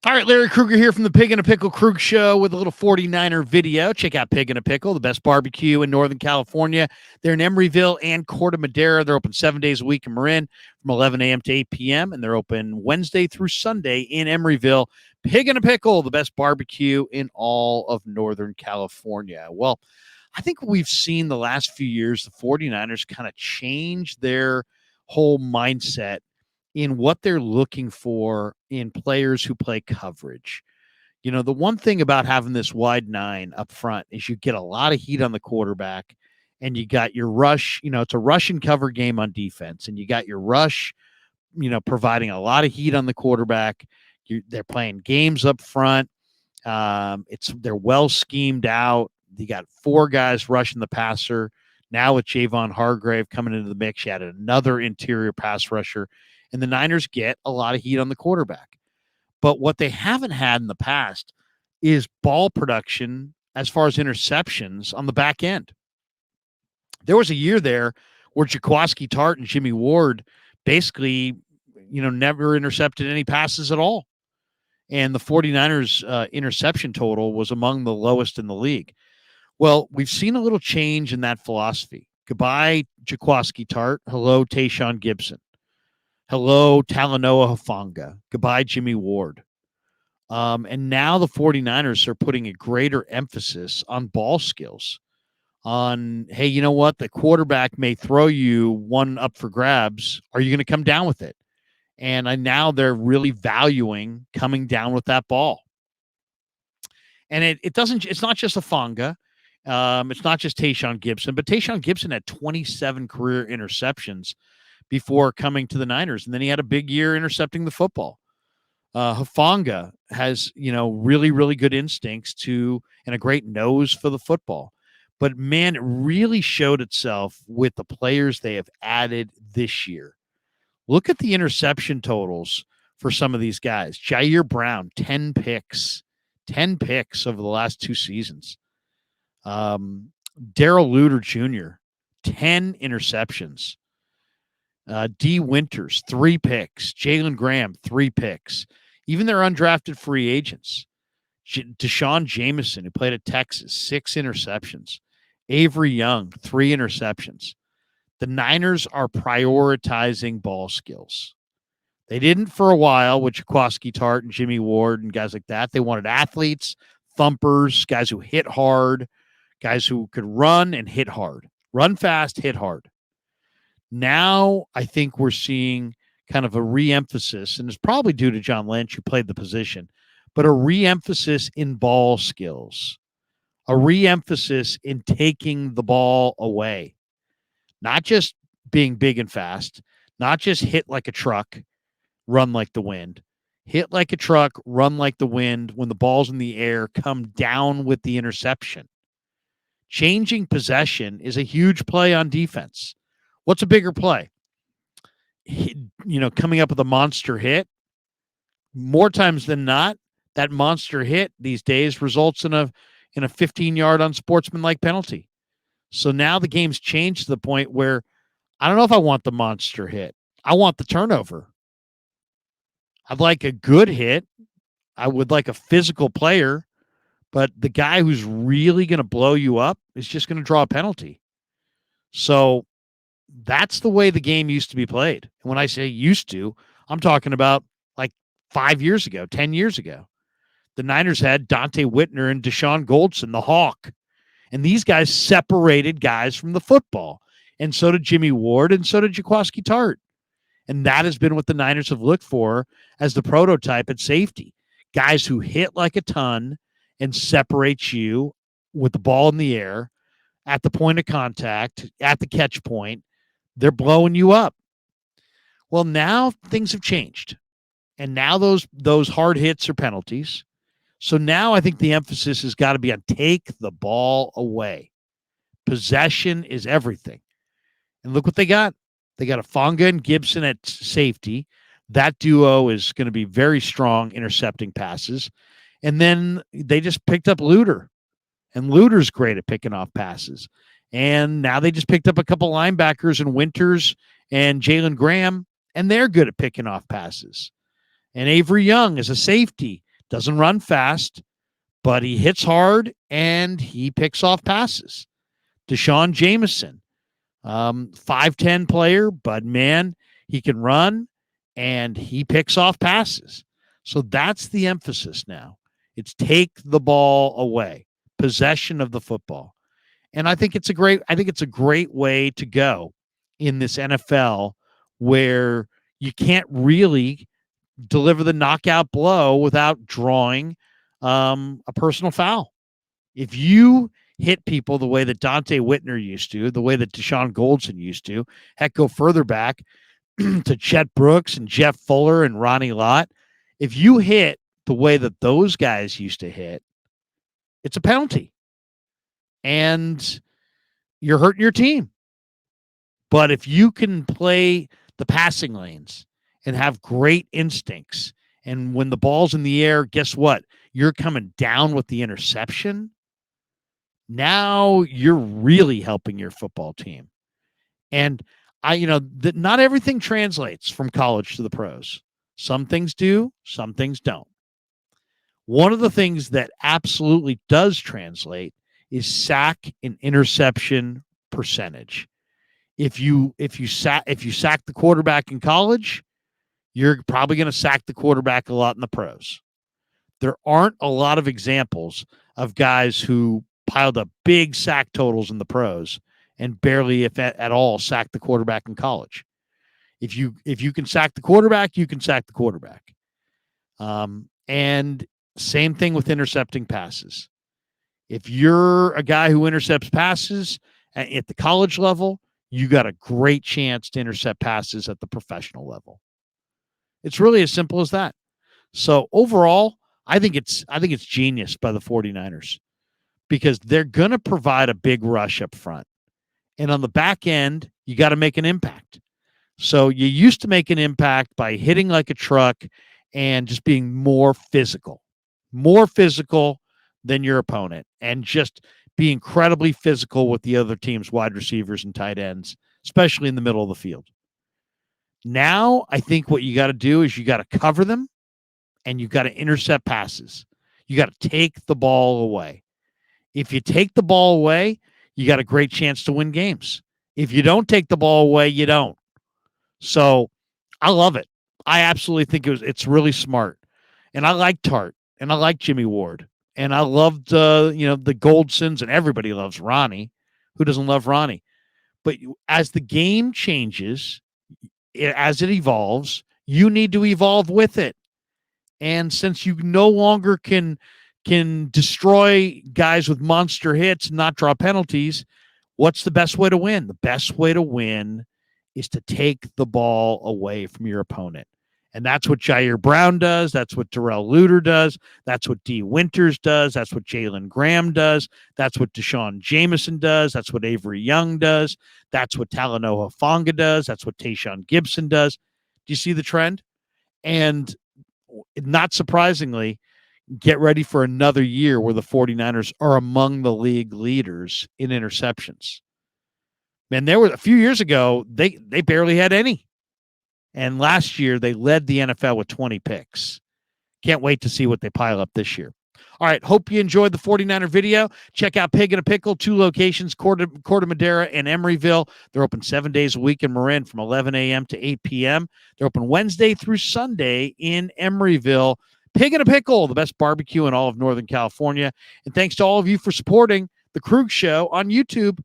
All right, Larry Krueger here from the Pig and a Pickle Krug Show with a little 49er video. Check out Pig and a Pickle, the best barbecue in Northern California. They're in Emeryville and Corte Madera. They're open 7 days a week in Marin from 11 a.m. to 8 p.m., and they're open Wednesday through Sunday in Emeryville. Pig and a Pickle, the best barbecue in all of Northern California. Well, I think we've seen the last few years the 49ers kind of change their whole mindset in what they're looking for in players who play coverage. You know, the one thing about having this wide nine up front is you get a lot of heat on the quarterback, and you got your rush. You know, it's a rush and cover game on defense, and you got your rush, providing a lot of heat on the quarterback. They're playing games up front. They're well schemed out. You got four guys rushing the passer. Now with Javon Hargrave coming into the mix, you added another interior pass rusher. And the Niners get a lot of heat on the quarterback. But what they haven't had in the past is ball production as far as interceptions on the back end. There was a year there where Jaquiski Tartt and Jimmy Ward basically, never intercepted any passes at all. And the 49ers interception total was among the lowest in the league. Well, we've seen a little change in that philosophy. Goodbye, Jaquiski Tartt. Hello, Tayshaun Gibson. Hello, Talanoa Hufanga. Goodbye, Jimmy Ward. And now the 49ers are putting a greater emphasis on ball skills. On, hey, you know what? The quarterback may throw you one up for grabs. Are you going to come down with it? And now they're really valuing coming down with that ball. And it's not just Hufanga. It's not just Tayshaun Gibson, but Tayshaun Gibson had 27 career interceptions before coming to the Niners. And then he had a big year intercepting the football. Hufanga has, really, really good instincts and a great nose for the football. But, man, it really showed itself with the players they have added this year. Look at the interception totals for some of these guys. Jair Brown, 10 picks. 10 picks over the last two seasons. Darrell Luter Jr., 10 interceptions. D. Winters, 3 picks. Jalen Graham, 3 picks. Even their undrafted free agents. Deshaun Jameson, who played at Texas, 6 interceptions. Avery Young, 3 interceptions. The Niners are prioritizing ball skills. They didn't for a while with Jaquiski Tartt and Jimmy Ward and guys like that. They wanted athletes, thumpers, guys who hit hard, guys who could run and hit hard. Run fast, hit hard. Now, I think we're seeing kind of a re-emphasis, and it's probably due to John Lynch, who played the position, but a re-emphasis in ball skills, a re-emphasis in taking the ball away, not just being big and fast, not just hit like a truck, run like the wind, hit like a truck, run like the wind. When the ball's in the air, come down with the interception. Changing possession is a huge play on defense. What's a bigger play? Coming up with a monster hit. More times than not, that monster hit these days results in a 15-yard unsportsmanlike penalty. So now the game's changed to the point where I don't know if I want the monster hit. I want the turnover. I'd like a good hit. I would like a physical player, but the guy who's really going to blow you up is just going to draw a penalty. So that's the way the game used to be played. And when I say used to, I'm talking about like 5 years ago, 10 years ago. The Niners had Dante Whitner and Deshaun Goldson, the Hawk. And these guys separated guys from the football. And so did Jimmy Ward, and so did Jaquiski Tartt. And that has been what the Niners have looked for as the prototype at safety. Guys who hit like a ton and separate you with the ball in the air at the point of contact, at the catch point. They're blowing you up. Well, now things have changed. And now those hard hits are penalties. So now I think the emphasis has got to be on take the ball away. Possession is everything. And look what they got. They got Hufanga and Gibson at safety. That duo is going to be very strong intercepting passes. And then they just picked up Luter. And Luter's great at picking off passes. And now they just picked up a couple linebackers in Winters and Jalen Graham, and they're good at picking off passes. And Avery Young is a safety. Doesn't run fast, but he hits hard and he picks off passes. Deshaun Jameson, 5'10" player, but man, he can run and he picks off passes. So that's the emphasis now. It's take the ball away, possession of the football. And I think it's a great way to go in this NFL where you can't really deliver the knockout blow without drawing a personal foul. If you hit people the way that Dante Whitner used to, the way that Deshaun Goldson used to, heck, go further back to Chet Brooks and Jeff Fuller and Ronnie Lott. If you hit the way that those guys used to hit, it's a penalty. And you're hurting your team. But if you can play the passing lanes and have great instincts, and when the ball's in the air, guess what? You're coming down with the interception. Now you're really helping your football team. And not everything translates from college to the pros. Some things do, some things don't. One of the things that absolutely does translate is sack and interception percentage. If you sack the quarterback in college, you're probably going to sack the quarterback a lot in the pros. There aren't a lot of examples of guys who piled up big sack totals in the pros and barely, if at all, sacked the quarterback in college. If you can sack the quarterback, you can sack the quarterback. And same thing with intercepting passes. If you're a guy who intercepts passes at the college level, you got a great chance to intercept passes at the professional level. It's really as simple as that. So overall, I think it's genius by the 49ers because they're going to provide a big rush up front. And on the back end, you got to make an impact. So you used to make an impact by hitting like a truck and just being more physical than your opponent, and just be incredibly physical with the other team's wide receivers and tight ends, especially in the middle of the field. Now, I think what you got to do is you got to cover them and you got to intercept passes. You got to take the ball away. If you take the ball away, you got a great chance to win games. If you don't take the ball away, you don't. So I love it. I absolutely think it's really smart. And I like Tart, and I like Jimmy Ward, and I loved the Goldsons, and everybody loves Ronnie. Who doesn't love Ronnie? But as the game changes, as it evolves, you need to evolve with it. And since you no longer can destroy guys with monster hits and not draw penalties, what's the best way to win? The best way to win is to take the ball away from your opponent. And that's what Jair Brown does. That's what Darrell Luter does. That's what D. Winters does. That's what Jalen Graham does. That's what Deshaun Jameson does. That's what Avery Young does. That's what Talanoa Hufanga does. That's what Tayshaun Gibson does. Do you see the trend? And not surprisingly, get ready for another year where the 49ers are among the league leaders in interceptions. Man, there were a few years ago, they barely had any. And last year, they led the NFL with 20 picks. Can't wait to see what they pile up this year. All right, hope you enjoyed the 49er video. Check out Pig in a Pickle, 2 locations, Corte Madera and Emeryville. They're open 7 days a week in Marin from 11 a.m. to 8 p.m. They're open Wednesday through Sunday in Emeryville. Pig in a Pickle, the best barbecue in all of Northern California. And thanks to all of you for supporting The Krug Show on YouTube.